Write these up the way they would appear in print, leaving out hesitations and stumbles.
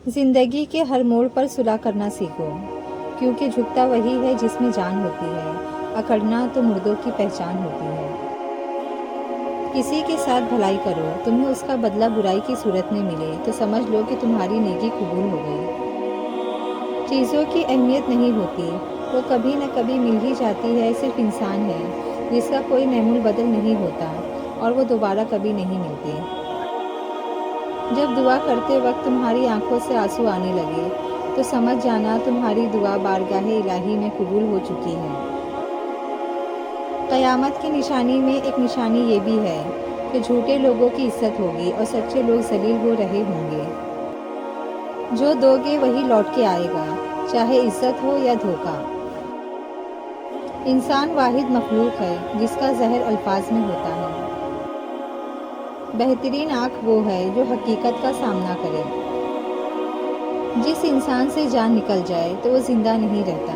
زندگی کے ہر موڑ پر صلح کرنا سیکھو، کیونکہ جھکتا وہی ہے جس میں جان ہوتی ہے، اکڑنا تو مردوں کی پہچان ہوتی ہے۔ کسی کے ساتھ بھلائی کرو، تمہیں اس کا بدلہ برائی کی صورت میں ملے تو سمجھ لو کہ تمہاری نیکی قبول ہو گئی۔ چیزوں کی اہمیت نہیں ہوتی، وہ کبھی نہ کبھی مل ہی جاتی ہے۔ صرف انسان ہے جس کا کوئی نعم البدل نہیں ہوتا اور وہ دوبارہ کبھی نہیں ملتے۔ جب دعا کرتے وقت تمہاری آنکھوں سے آنسو آنے لگے تو سمجھ جانا تمہاری دعا بارگاہ الہی میں قبول ہو چکی ہے۔ قیامت کی نشانی میں ایک نشانی یہ بھی ہے کہ جھوٹے لوگوں کی عزت ہوگی اور سچے لوگ ذلیل ہو رہے ہوں گے۔ جو دو گے وہی لوٹ کے آئے گا، چاہے عزت ہو یا دھوکہ۔ انسان واحد مخلوق ہے جس کا زہر الفاظ میں ہوتا ہے۔ بہترین آنکھ وہ ہے جو حقیقت کا سامنا کرے۔ جس انسان سے جان نکل جائے تو وہ زندہ نہیں رہتا،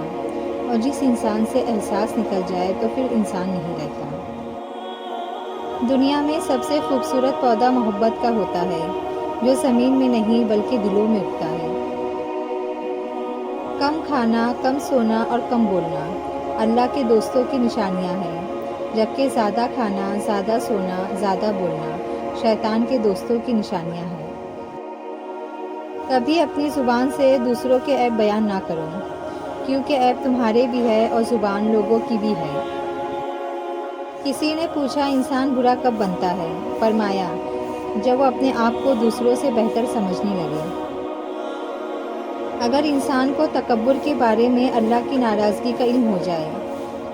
اور جس انسان سے احساس نکل جائے تو پھر انسان نہیں رہتا۔ دنیا میں سب سے خوبصورت پودا محبت کا ہوتا ہے، جو زمین میں نہیں بلکہ دلوں میں اگتا ہے۔ کم کھانا، کم سونا اور کم بولنا اللہ کے دوستوں کی نشانیاں ہیں، جبکہ زیادہ کھانا، زیادہ سونا، زیادہ بولنا شیطان کے دوستوں کی نشانیاں ہیں۔ کبھی اپنی زبان سے دوسروں کے عیب بیان نہ کرو، کیونکہ عیب تمہارے بھی ہے اور زبان لوگوں کی بھی ہے۔ کسی نے پوچھا انسان برا کب بنتا ہے؟ فرمایا جب وہ اپنے آپ کو دوسروں سے بہتر سمجھنے لگے۔ اگر انسان کو تکبر کے بارے میں اللہ کی ناراضگی کا علم ہو جائے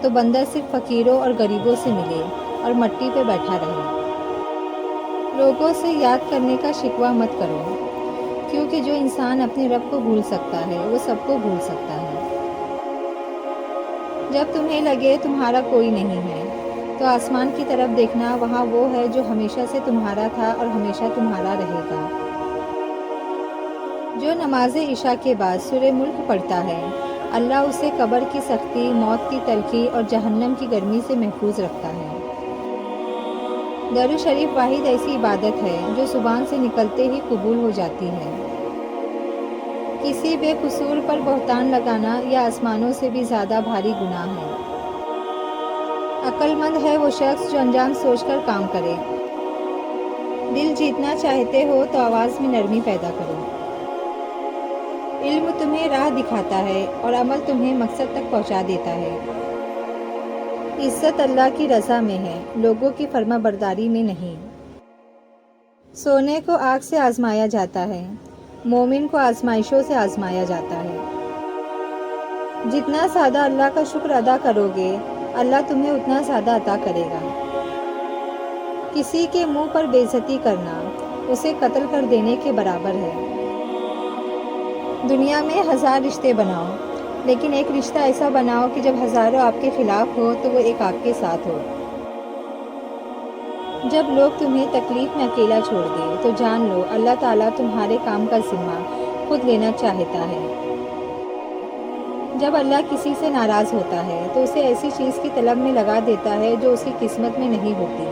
تو بندہ صرف فقیروں اور غریبوں سے ملے اور مٹی پہ بیٹھا رہے۔ لوگوں سے یاد کرنے کا شکوہ مت کرو، کیونکہ جو انسان اپنے رب کو بھول سکتا ہے وہ سب کو بھول سکتا ہے۔ جب تمہیں لگے تمہارا کوئی نہیں ہے تو آسمان کی طرف دیکھنا، وہاں وہ ہے جو ہمیشہ سے تمہارا تھا اور ہمیشہ تمہارا رہے گا۔ جو نماز عشاء کے بعد سورہ ملک پڑھتا ہے، اللہ اسے قبر کی سختی، موت کی تلخی اور جہنم کی گرمی سے محفوظ رکھتا ہے۔ درود شریف واحد ایسی عبادت ہے جو زبان سے نکلتے ہی قبول ہو جاتی ہے۔ کسی بے قصور پر بہتان لگانا یہ آسمانوں سے بھی زیادہ بھاری گناہ ہے۔ عقل مند ہے وہ شخص جو انجام سوچ کر کام کرے۔ دل جیتنا چاہتے ہو تو آواز میں نرمی پیدا کرو۔ علم تمہیں راہ دکھاتا ہے اور عمل تمہیں مقصد تک پہنچا دیتا ہے۔ عزت اللہ کی رضا میں ہے، لوگوں کی فرما برداری میں نہیں۔ سونے کو آگ سے آزمایا جاتا ہے، مومن کو آزمائشوں سے آزمایا جاتا ہے۔ جتنا زیادہ اللہ کا شکر ادا کرو گے، اللہ تمہیں اتنا زیادہ عطا کرے گا۔ کسی کے منہ پر بے عزتی کرنا اسے قتل کر دینے کے برابر ہے۔ دنیا میں 1000 رشتے بناؤ، لیکن ایک رشتہ ایسا بناؤ کہ جب ہزاروں آپ کے خلاف ہو تو وہ ایک آپ کے ساتھ ہو۔ جب لوگ تمہیں تکلیف میں اکیلا چھوڑ دیں تو جان لو اللہ تعالیٰ تمہارے کام کا ذمہ خود لینا چاہتا ہے۔ جب اللہ کسی سے ناراض ہوتا ہے تو اسے ایسی چیز کی طلب میں لگا دیتا ہے جو اس کی قسمت میں نہیں ہوتی۔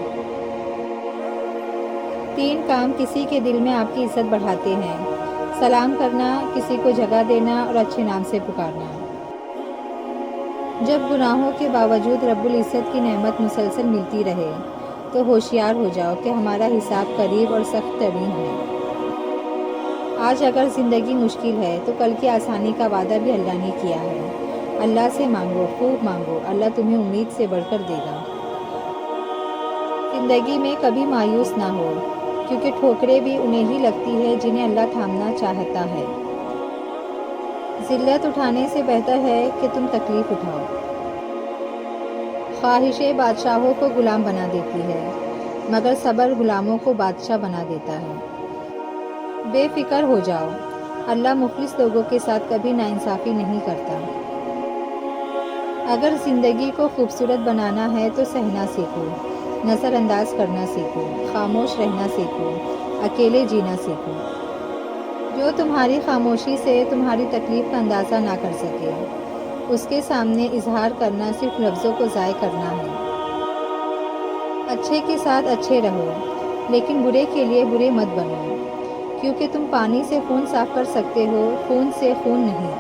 3 کام کسی کے دل میں آپ کی عزت بڑھاتے ہیں: سلام کرنا، کسی کو جگہ دینا اور اچھے نام سے پکارنا۔ جب گناہوں کے باوجود رب العزت کی نعمت مسلسل ملتی رہے تو ہوشیار ہو جاؤ کہ ہمارا حساب قریب اور سخت ترین ہے۔ آج اگر زندگی مشکل ہے تو کل کی آسانی کا وعدہ بھی اللہ نے کیا ہے۔ اللہ سے مانگو، خوب مانگو، اللہ تمہیں امید سے بڑھ کر دے گا۔ زندگی میں کبھی مایوس نہ ہو، کیونکہ ٹھوکریں بھی انہیں ہی لگتی ہے جنہیں اللہ تھامنا چاہتا ہے۔ ذلت اٹھانے سے بہتر ہے کہ تم تکلیف اٹھاؤ۔ خواہشیں بادشاہوں کو غلام بنا دیتی ہے، مگر صبر غلاموں کو بادشاہ بنا دیتا ہے۔ بے فکر ہو جاؤ، اللہ مخلص لوگوں کے ساتھ کبھی ناانصافی نہیں کرتا۔ اگر زندگی کو خوبصورت بنانا ہے تو سہنا سیکھو، نظر انداز کرنا سیکھو، خاموش رہنا سیکھو، اکیلے جینا سیکھو۔ جو تمہاری خاموشی سے تمہاری تکلیف کا اندازہ نہ کر سکے، اس کے سامنے اظہار کرنا صرف لفظوں کو ضائع کرنا ہے۔ اچھے کے ساتھ اچھے رہو، لیکن برے کے لیے برے مت بنو، کیونکہ تم پانی سے خون صاف کر سکتے ہو، خون سے خون نہیں۔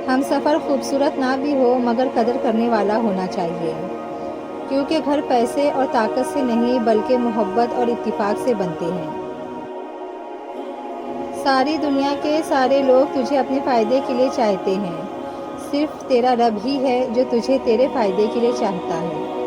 ہم سفر خوبصورت نہ بھی ہو مگر قدر کرنے والا ہونا چاہیے، کیونکہ گھر پیسے اور طاقت سے نہیں بلکہ محبت اور اتفاق سے بنتے ہیں۔ ساری دنیا کے سارے لوگ تجھے اپنے فائدے کے لیے چاہتے ہیں، صرف تیرا رب ہی ہے جو تجھے تیرے فائدے کے لیے چاہتا ہے۔